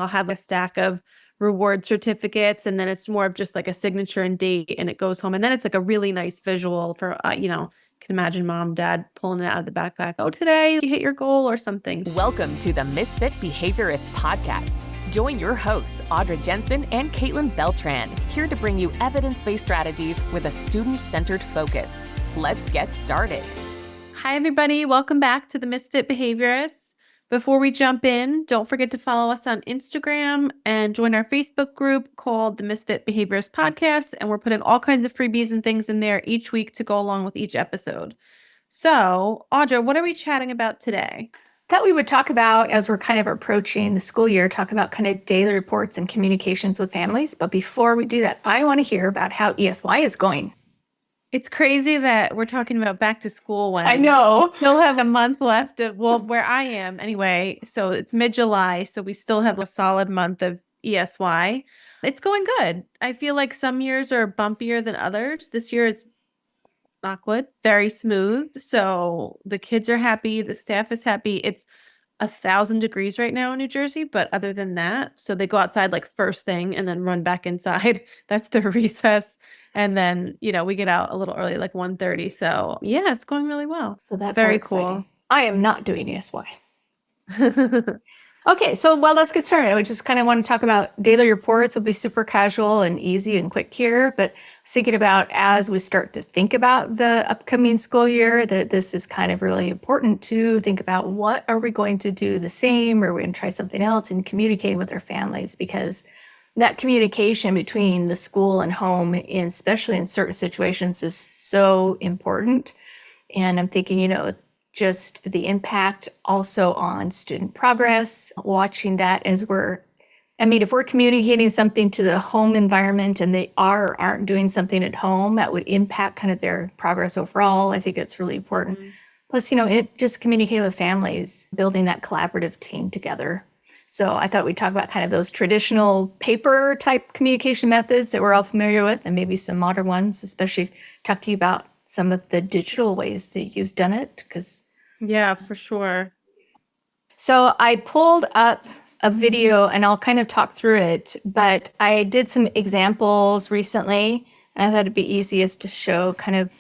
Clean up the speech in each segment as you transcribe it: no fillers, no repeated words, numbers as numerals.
I'll have a stack of reward certificates, and then it's more of just like a signature and date, and it goes home. And then it's like a really nice visual for, can imagine mom, dad pulling it out of the backpack. Oh, today you hit your goal or something. Welcome to the Misfit Behaviorists podcast. Join your hosts, Audra Jensen and Caitlin Beltran, here to bring you evidence-based strategies with a student-centered focus. Let's get started. Hi, everybody. Welcome back to the Misfit Behaviorists. Before we jump in, don't forget to follow us on Instagram and join our Facebook group called the Misfit Behaviorists Podcast. And we're putting all kinds of freebies and things in there each week to go along with each episode. So, Audra, what are we chatting about today? Thought we would talk about, as we're kind of approaching the school year, talk about kind of daily reports and communications with families. But before we do that, I want to hear about how ESY is going. It's crazy that we're talking about back to school when I know. Still have a month left of, where I am anyway. So it's mid-July. So we still have a solid month of ESY. It's going good. I feel like some years are bumpier than others. This year it's knock wood, very smooth. So the kids are happy. The staff is happy. It's 1,000 degrees right now in New Jersey, but other than that, so they go outside like first thing and then run back inside. That's their recess. And then, we get out a little early, like 1:30. So yeah, it's going really well. So that's very cool. I am not doing ESY. Okay, so let's get started. I just kind of want to talk about daily reports. Will be super casual and easy and quick here, but thinking about as we start to think about the upcoming school year, that this is kind of really important to think about what are we going to do the same, or we're going to try something else, and communicating with our families, because that communication between the school and home, especially in certain situations, is so important. And I'm thinking, just the impact also on student progress, watching that as if we're communicating something to the home environment and they aren't doing something at home, that would impact kind of their progress overall. I think that's really important. Mm-hmm. Plus, it just communicating with families, building that collaborative team together. So I thought we'd talk about kind of those traditional paper type communication methods that we're all familiar with, and maybe some modern ones, especially talk to you about some of the digital ways that you've done it, because yeah, for sure. So I pulled up a video and I'll kind of talk through it, but I did some examples recently, and I thought it'd be easiest to show kind of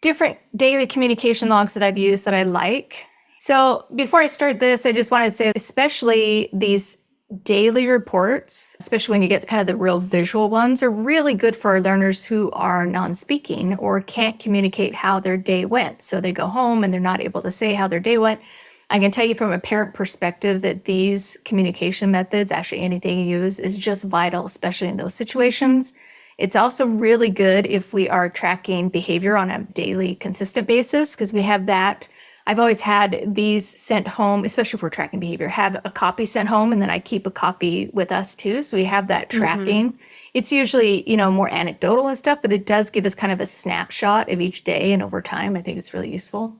different daily communication logs that I've used that I like. So before I start this, I just want to say, especially these daily reports, especially when you get kind of the real visual ones, are really good for our learners who are non-speaking or can't communicate how their day went. So they go home and they're not able to say how their day went. I can tell you from a parent perspective that these communication methods, actually anything you use, is just vital, especially in those situations. It's also really good if we are tracking behavior on a daily, consistent basis, because we have that. I've always had these sent home, especially if we're tracking behavior, have a copy sent home, and then I keep a copy with us too. So we have that tracking. Mm-hmm. It's usually, more anecdotal and stuff, but it does give us kind of a snapshot of each day and over time. I think it's really useful.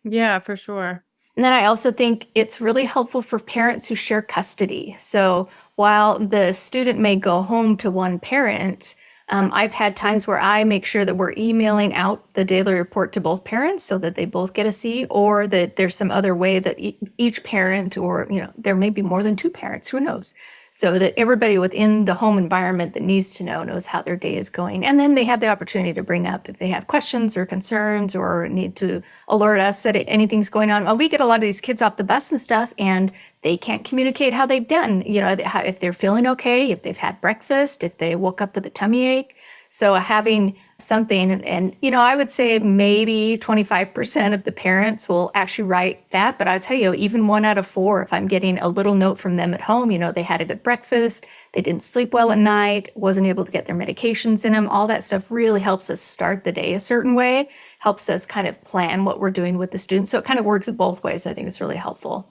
Yeah, for sure. And then I also think it's really helpful for parents who share custody. So while the student may go home to one parent, I've had times where I make sure that we're emailing out the daily report to both parents so that they both get a see, or that there's some other way that each parent, or, there may be more than two parents, who knows, so that everybody within the home environment that needs to know knows how their day is going. And then they have the opportunity to bring up if they have questions or concerns or need to alert us that anything's going on. Well, we get a lot of these kids off the bus and stuff, and they can't communicate how they've done, if they're feeling okay, if they've had breakfast, if they woke up with a tummy ache. So having something, and, I would say maybe 25% of the parents will actually write that. But I'll tell you, even 1 out of 4, if I'm getting a little note from them at home, they had a good breakfast, they didn't sleep well at night, wasn't able to get their medications in them, all that stuff really helps us start the day a certain way, helps us kind of plan what we're doing with the students. So it kind of works both ways. I think it's really helpful.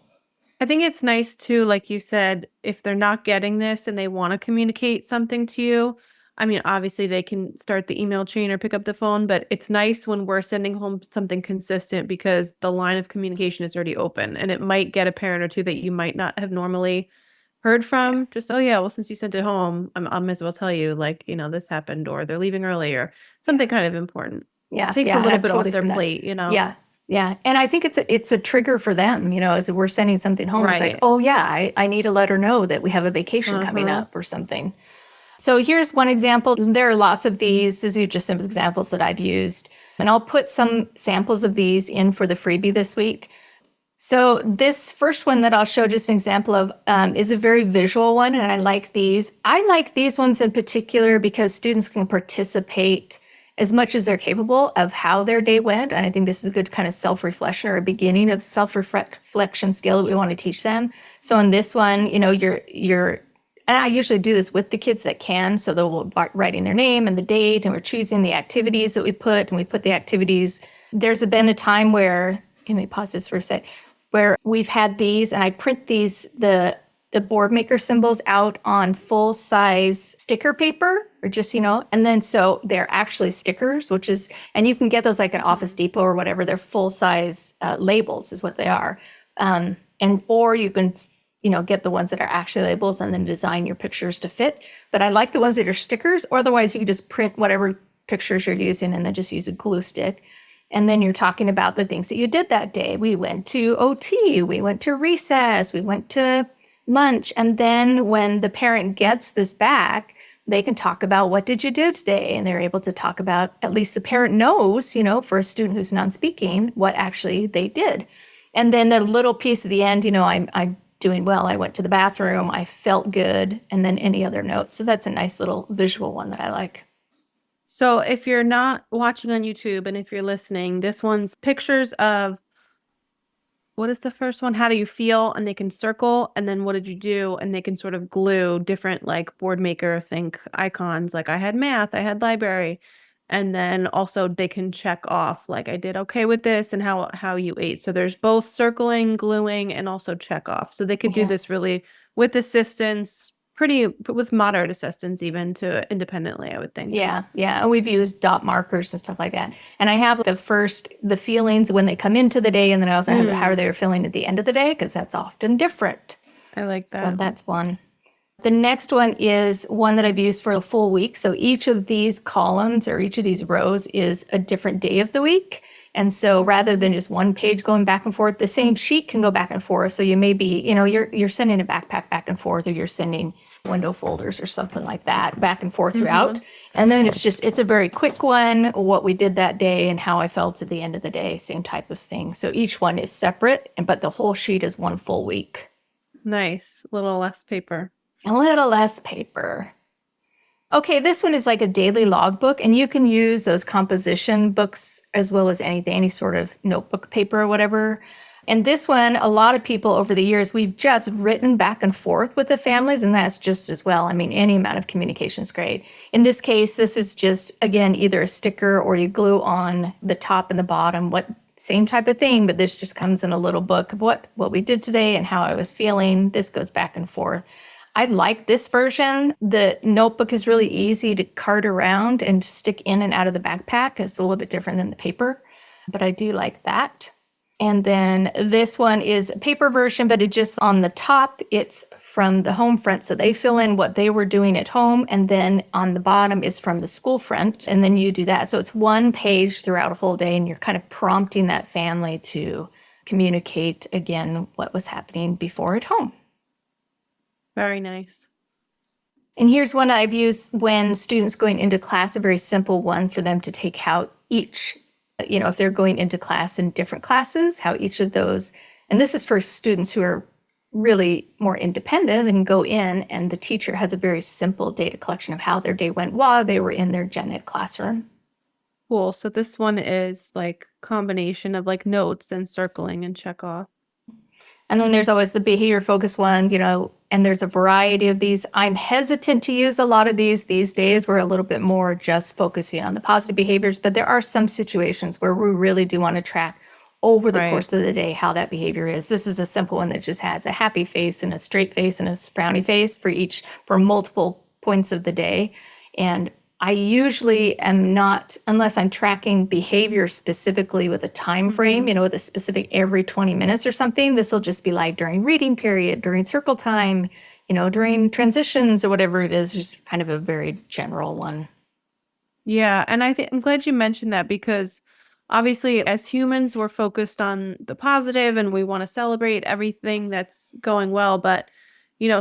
I think it's nice too, like you said, if they're not getting this and they want to communicate something to you, obviously they can start the email chain or pick up the phone, but it's nice when we're sending home something consistent, because the line of communication is already open, and it might get a parent or two that you might not have normally heard from. Just, oh yeah, well, since you sent it home, I might as well tell you, this happened, or they're leaving early, or something kind of important. Yeah. It takes a little bit off their plate, Yeah. Yeah. And I think it's a trigger for them, as we're sending something home. It's like, Right. oh yeah, I need to let her know that we have a vacation coming up or something. So here's one example. There are lots of these. These are just some examples that I've used. And I'll put some samples of these in for the freebie this week. So this first one that I'll show just an example of is a very visual one, and I like these. I like these ones in particular because students can participate as much as they're capable of how their day went. And I think this is a good kind of self-reflection or a beginning of self-reflection skill that we want to teach them. So in this one, you're and I usually do this with the kids that can. So they'll be writing their name and the date, and we're choosing the activities that we put, and we put the activities. There's been a time where, let me pause this for a sec, where we've had these, and I print these, the board maker symbols out on full size sticker paper, or just, and then so they're actually stickers, and you can get those like at Office Depot or whatever. They're full size labels is what they are. Or you can, get the ones that are actually labels and then design your pictures to fit. But I like the ones that are stickers, or otherwise you can just print whatever pictures you're using and then just use a glue stick. And then you're talking about the things that you did that day. We went to OT, we went to recess, we went to lunch. And then when the parent gets this back, they can talk about what did you do today? And they're able to talk about, at least the parent knows, for a student who's non-speaking, what actually they did. And then the little piece at the end, I'm doing well. I went to the bathroom, I felt good, and then any other notes. So that's a nice little visual one that I like. So if you're not watching on YouTube and if you're listening, this one's pictures of, what is the first one? How do you feel? And they can circle, and then what did you do? And they can sort of glue different like board maker think icons. Like I had math, I had library. And then also they can check off like I did okay with this and how you ate. So there's both circling, gluing, and also check off. So they could do this really with assistance, with moderate assistance even to independently, I would think. Yeah. And we've used dot markers and stuff like that. And I have the feelings when they come into the day, and then I also have how they were feeling at the end of the day, because that's often different. I like that. So that's one. The next one is one that I've used for a full week. So each of these columns or each of these rows is a different day of the week. And so rather than just one page going back and forth, the same sheet can go back and forth. So you may be, you're sending a backpack back and forth, or you're sending window folders or something like that back and forth throughout. And then it's a very quick one, what we did that day and how I felt at the end of the day, same type of thing. So each one is separate, but the whole sheet is one full week. Nice. A little less paper. A little less paper. Okay, this one is like a daily logbook, and you can use those composition books as well as anything, any sort of notebook paper or whatever. And this one, a lot of people over the years, we've just written back and forth with the families, and that's just as well. I mean, any amount of communication is great. In this case, this is just, again, either a sticker or you glue on the top and the bottom, same type of thing, but this just comes in a little book of what we did today and how I was feeling. This goes back and forth. I like this version. The notebook is really easy to cart around and stick in and out of the backpack. It's a little bit different than the paper, but I do like that. And then this one is a paper version, but it just on the top, it's from the home front. So they fill in what they were doing at home. And then on the bottom is from the school front. And then you do that. So it's one page throughout a full day. And you're kind of prompting that family to communicate again what was happening before at home. Very nice. And here's one I've used when students going into class, a very simple one for them to take out each, if they're going into class in different classes, how each of those, and this is for students who are really more independent and go in, and the teacher has a very simple data collection of how their day went while they were in their gen ed classroom. Cool. So this one is like combination of like notes and circling and check off. And then there's always the behavior focus one, and there's a variety of these. I'm hesitant to use a lot of these days. We're a little bit more just focusing on the positive behaviors, but there are some situations where we really do want to track over the course of the day how that behavior is. This is a simple one that just has a happy face and a straight face and a frowny face for multiple points of the day. And I usually am not, unless I'm tracking behavior specifically with a time frame, with a specific every 20 minutes or something. This will just be like during reading period, during circle time, during transitions or whatever it is, just kind of a very general one. Yeah. And I'm glad you mentioned that, because obviously, as humans, we're focused on the positive and we want to celebrate everything that's going well. But,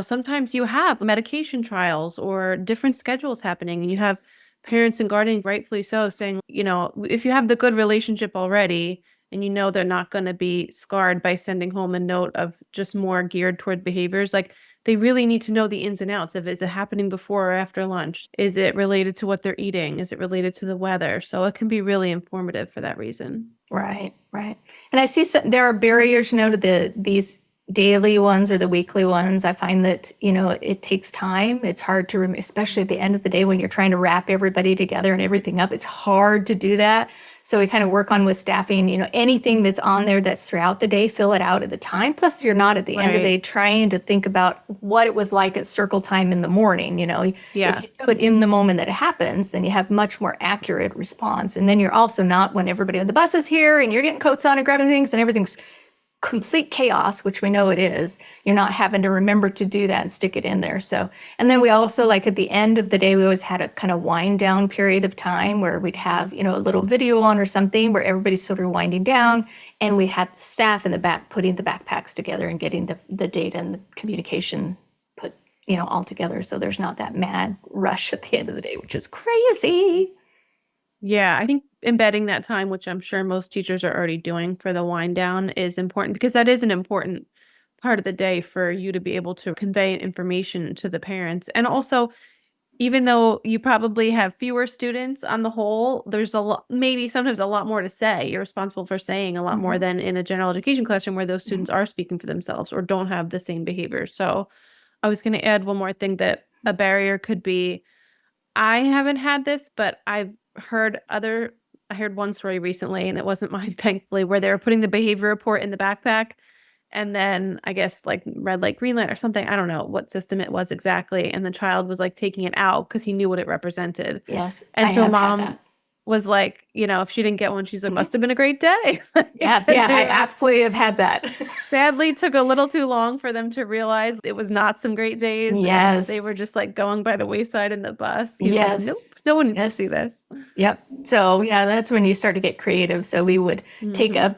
sometimes you have medication trials or different schedules happening, and you have parents and guardians, rightfully so, saying, if you have the good relationship already and they're not going to be scarred by sending home a note of just more geared toward behaviors, like they really need to know the ins and outs of, is it happening before or after lunch? Is it related to what they're eating? Is it related to the weather? So it can be really informative for that reason. Right, right. And I see there are barriers, to these daily ones or the weekly ones. I find that, it takes time. It's hard to, especially at the end of the day when you're trying to wrap everybody together and everything up. It's hard to do that. So we kind of work on with staffing, anything that's on there that's throughout the day, fill it out at the time. Plus, you're not at the end of the day trying to think about what it was like at circle time in the morning. If you do it in the moment that it happens, then you have much more accurate response. And then you're also not, when everybody on the bus is here and you're getting coats on and grabbing things and everything's complete chaos, which we know it is, you're not having to remember to do that and stick it in there. So, and then we also, like at the end of the day, we always had a kind of wind down period of time where we'd have, a little video on or something where everybody's sort of winding down, and we had the staff in the back putting the backpacks together and getting the data and the communication put, all together. So there's not that mad rush at the end of the day, which is crazy. Yeah, I think embedding that time, which I'm sure most teachers are already doing for the wind down, is important, because that is an important part of the day for you to be able to convey information to the parents. And also, even though you probably have fewer students on the whole, there's maybe sometimes a lot more to say. You're responsible for saying a lot more than in a general education classroom where those students are speaking for themselves or don't have the same behavior. So I was going to add one more thing, that a barrier could be, I haven't had this, but I heard one story recently, and it wasn't mine, thankfully, where they were putting the behavior report in the backpack, and then I guess like red light, green light or something. I don't know what system it was exactly. And the child was like taking it out because he knew what it represented. Yes. And so mom was like, if she didn't get one, she's like, must have been a great day. Yeah, I absolutely have had that. Sadly, took a little too long for them to realize it was not some great days. Yes. They were just like going by the wayside in the bus. Yes. Like, nope, no one needs to see this. Yep. So yeah, that's when you start to get creative. So we would take a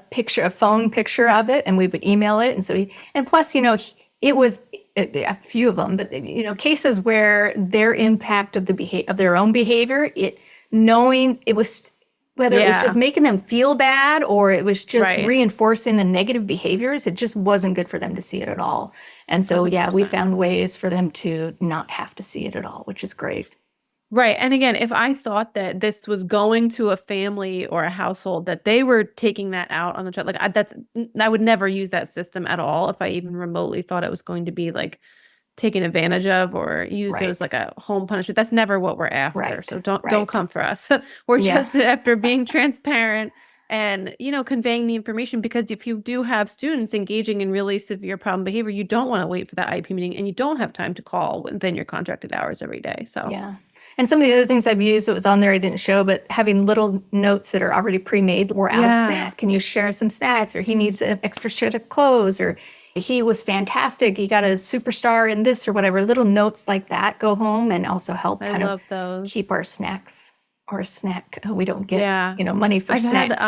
phone picture of it, and we would email it. And plus, it was a few of them, but cases where their impact of their own behavior, knowing it was, whether it was just making them feel bad or it was just reinforcing the negative behaviors, it just wasn't good for them to see it at all. And so, 100%. we found ways for them to not have to see it at all, which is great. Right. And again, if I thought that this was going to a family or a household, that they were taking that out on the child, I would never use that system at all if I even remotely thought it was going to be like taken advantage of or used as like a home punishment. That's never what we're after. Right. So don't come for us. We're just after being transparent and, conveying the information, because if you do have students engaging in really severe problem behavior, you don't want to wait for that IEP meeting, and you don't have time to call within your contracted hours every day. So yeah. And some of the other things I've used that was on there I didn't show, but having little notes that are already pre-made. We're out of snack. Can you share some snacks? Or he needs an extra set of clothes, or he was fantastic, he got a superstar in this or whatever. Little notes like that go home and also help those. Keep our snacks or snack. We don't get money for snacks.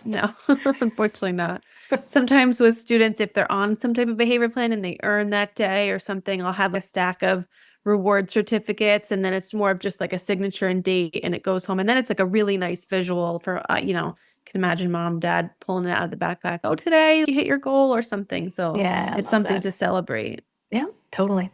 No, unfortunately not. Sometimes with students, if they're on some type of behavior plan and they earn that day or something, I'll have a stack of reward certificates, and then it's more of just like a signature and date, and it goes home, and then it's like a really nice visual for can imagine mom, dad pulling it out of the backpack. Oh, today you hit your goal or something. So it's something to celebrate. Yeah, totally.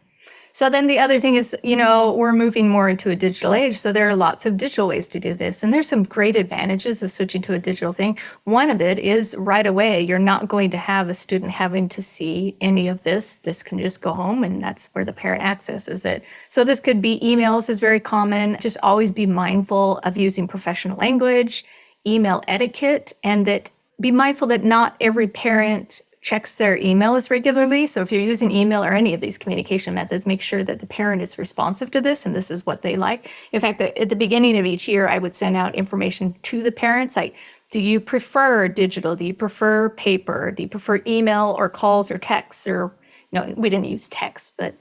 So then the other thing is, we're moving more into a digital age. So there are lots of digital ways to do this. And there's some great advantages of switching to a digital thing. One of it is right away, you're not going to have a student having to see any of this. This can just go home, and that's where the parent accesses it. So this could be emails is very common. Just always be mindful of using professional language, email etiquette, and that be mindful that not every parent checks their email as regularly. So if you're using email or any of these communication methods, make sure that the parent is responsive to this and this is what they like. In fact, at the beginning of each year, I would send out information to the parents like, do you prefer digital? Do you prefer paper? Do you prefer email or calls or texts? Or, we didn't use text, but,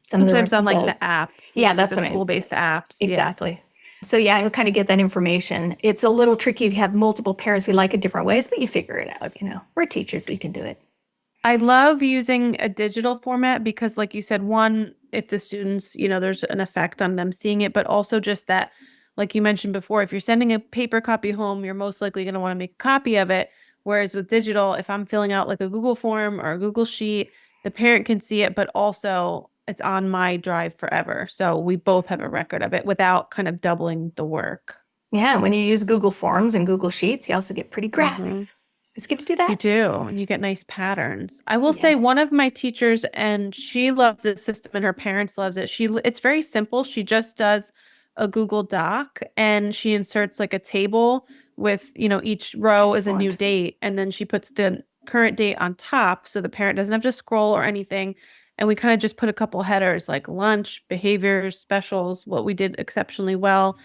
sometimes on like the app. Yeah, that's what school-based apps. Exactly. Yeah. So yeah, you kind of get that information. It's a little tricky if you have multiple parents who like it different ways, but you figure it out. We're teachers, we can do it. I love using a digital format because, like you said, one, if the students, there's an effect on them seeing it, but also just that, like you mentioned before, if you're sending a paper copy home, you're most likely going to want to make a copy of it. Whereas with digital, if I'm filling out like a Google form or a Google sheet, the parent can see it, but also it's on my drive forever. So we both have a record of it without kind of doubling the work. Yeah, when you use Google Forms and Google Sheets, you also get pretty graphs. It's good to do that. You do, and you get nice patterns. I will say Yes. one of my teachers, and she loves this system and her parents loves it. It's very simple. She just does a Google Doc and she inserts like a table with, each row is a new Excellent. date, and then she puts the current date on top so the parent doesn't have to scroll or anything. And we kind of just put a couple headers like lunch, behaviors, specials, what we did exceptionally well.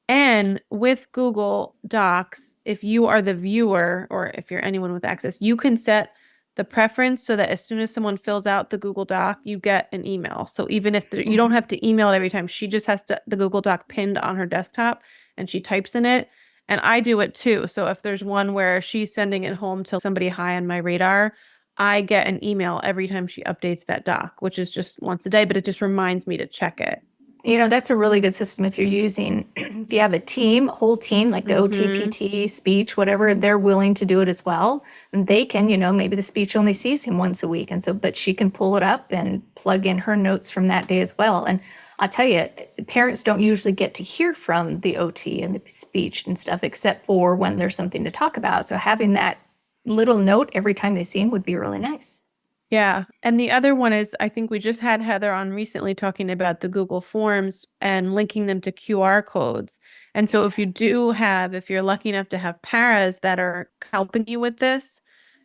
And with Google Docs, if you are the viewer or if you're anyone with access, you can set the preference so that as soon as someone fills out the Google Doc, you get an email. So even if you don't have to email it every time, she just has the Google Doc pinned on her desktop and she types in it. And I do it too. So if there's one where she's sending it home to somebody high on my radar, I get an email every time she updates that doc, which is just once a day, but it just reminds me to check it. That's a really good system if you're using, if you have a whole team, like the OTPT, speech, whatever, they're willing to do it as well. And they can, maybe the speech only sees him once a week. And so, but she can pull it up and plug in her notes from that day as well. And I'll tell you, parents don't usually get to hear from the OT and the speech and stuff, except for when there's something to talk about. So having that little note every time they see him would be really nice. Yeah. And the other one is, I think we just had Heather on recently talking about the Google Forms and linking them to QR codes. And so if you're lucky enough to have paras that are helping you with this,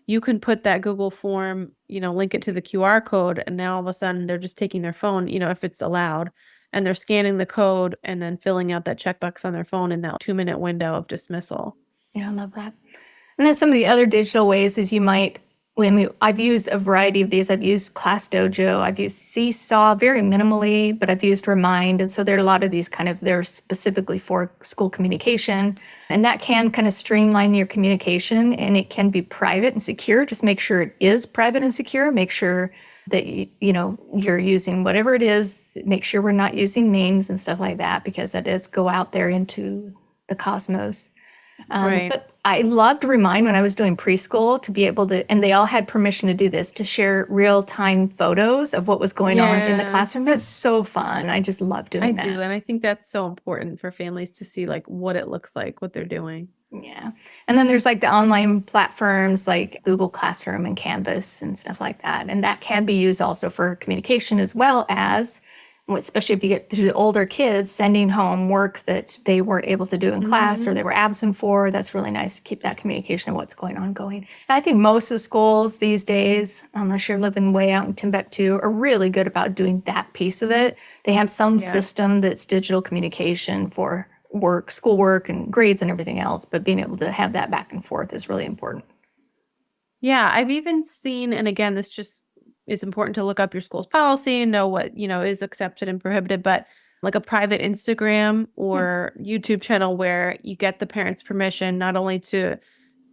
you can put that Google form, link it to the QR code. And now all of a sudden they're just taking their phone, if it's allowed, and they're scanning the code and then filling out that checkbox on their phone in that 2-minute window of dismissal. Yeah, I love that. And then some of the other digital ways is I've used a variety of these. I've used Class Dojo. I've used Seesaw very minimally, but I've used Remind. And so there are a lot of these they're specifically for school communication. And that can kind of streamline your communication, and it can be private and secure. Just make sure it is private and secure. Make sure that, you're using whatever it is. Make sure we're not using names and stuff like that, because that does go out there into the cosmos. Right. But I loved Remind when I was doing preschool to be able to, and they all had permission to do this, to share real-time photos of what was going on in the classroom. That's so fun. I just love doing that. I do. And I think that's so important for families to see like what it looks like, what they're doing. Yeah. And then there's like the online platforms like Google Classroom and Canvas and stuff like that. And that can be used also for communication, as well as, especially if you get to the older kids, sending home work that they weren't able to do in class or they were absent for. That's really nice to keep that communication of what's going on going. And I think most of the schools these days, unless you're living way out in Timbuktu, are really good about doing that piece of it. They have some system that's digital communication for work, schoolwork and grades and everything else, but being able to have that back and forth is really important. Yeah, I've even seen, and again, this just it's important to look up your school's policy and know what, is accepted and prohibited, but like a private Instagram or YouTube channel where you get the parents' permission, not only to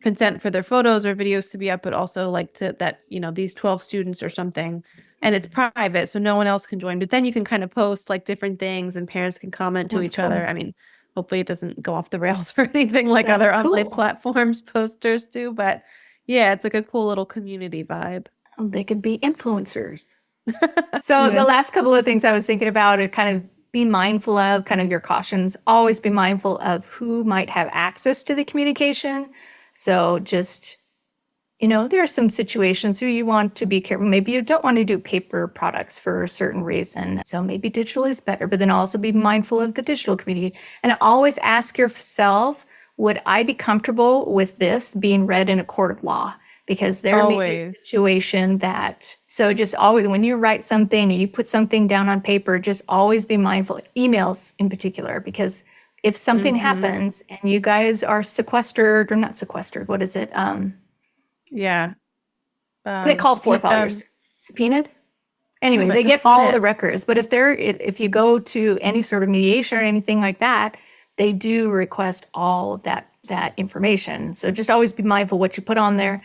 consent for their photos or videos to be up, but also like to that, these 12 students or something, and it's private, so no one else can join, but then you can kind of post like different things and parents can comment to each other. I mean, hopefully it doesn't go off the rails for anything like other online platforms posters do, but yeah, it's like a cool little community vibe. They could be influencers. So the last couple of things I was thinking about are kind of be mindful of, kind of your cautions. Always be mindful of who might have access to the communication. So just, there are some situations where you want to be careful. Maybe you don't want to do paper products for a certain reason. So maybe digital is better, but then also be mindful of the digital community. And always ask yourself, would I be comfortable with this being read in a court of law? Because there may be a situation so just always, when you write something or you put something down on paper, just always be mindful, emails in particular, because if something happens and you guys are sequestered or not sequestered, what is it? They call forth all your subpoenaed. Anyway, they get all the records. But if you go to any sort of mediation or anything like that, they do request all of that information. So just always be mindful what you put on there.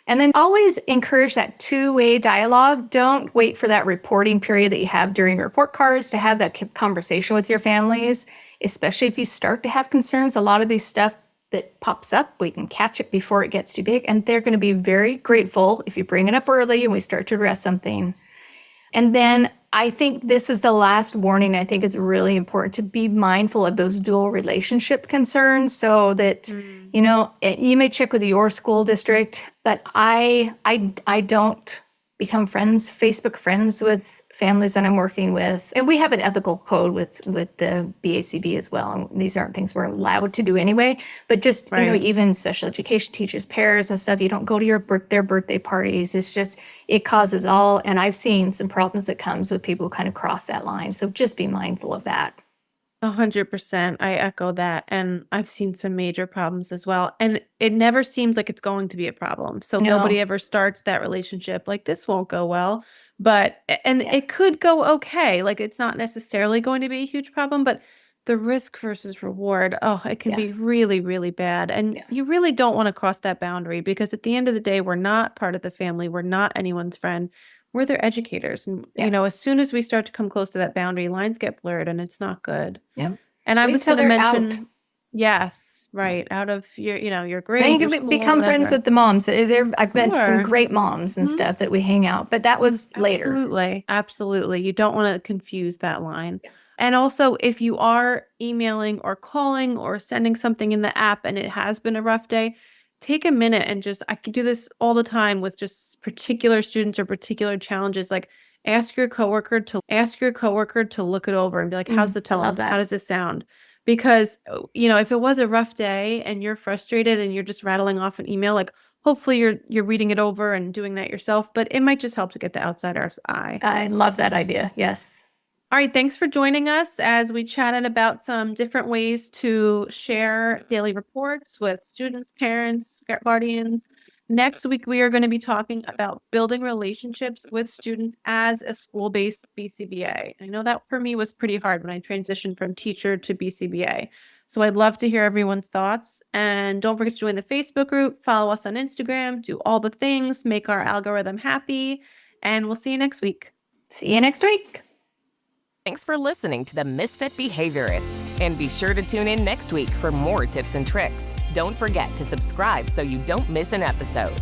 And then always encourage that two-way dialogue. Don't wait for that reporting period that you have during report cards to have that conversation with your families, especially if you start to have concerns. A lot of these stuff that pops up, we can catch it before it gets too big. And they're going to be very grateful if you bring it up early and we start to address something. And then I think this is the last warning. I think it's really important to be mindful of those dual relationship concerns so that, you know, you may check with your school district, but I don't become Facebook friends with families that I'm working with. And we have an ethical code with the BACB as well. And these aren't things we're allowed to do anyway, but just, you know, even special education teachers, pairs and stuff, you don't go to their birthday parties. It's just, it causes all, and I've seen some problems that comes with people who kind of cross that line. So just be mindful of that. 100%. I echo that. And I've seen some major problems as well. And it never seems like it's going to be a problem. So nobody ever starts that relationship like this won't go well. But, and it could go okay. Like it's not necessarily going to be a huge problem, but the risk versus reward, it can be really, really bad. And you really don't want to cross that boundary because at the end of the day, we're not part of the family. We're not anyone's friend. We're their educators. And, you know, as soon as we start to come close to that boundary, lines get blurred and it's not good. Yeah. And I was going to mention, out of your grade. And you can become friends with the moms. I've met some great moms and stuff that we hang out, but that was later. Absolutely. You don't want to confuse that line. Yeah. And also, if you are emailing or calling or sending something in the app and it has been a rough day, take a minute and I can do this all the time with just particular students or particular challenges. Like ask your coworker to look it over and be like, how's the tone? How does this sound? Because, you know, if it was a rough day and you're frustrated and you're just rattling off an email, like hopefully you're reading it over and doing that yourself, but it might just help to get the outsider's eye. I love that idea. Yes. All right. Thanks for joining us as we chatted about some different ways to share daily reports with students, parents, guardians. Next week, we are going to be talking about building relationships with students as a school-based BCBA. I know that for me was pretty hard when I transitioned from teacher to BCBA. So I'd love to hear everyone's thoughts. And don't forget to join the Facebook group, follow us on Instagram, do all the things, make our algorithm happy. And we'll see you next week. See you next week. Thanks for listening to the Misfit Behaviorists. And be sure to tune in next week for more tips and tricks. Don't forget to subscribe so you don't miss an episode.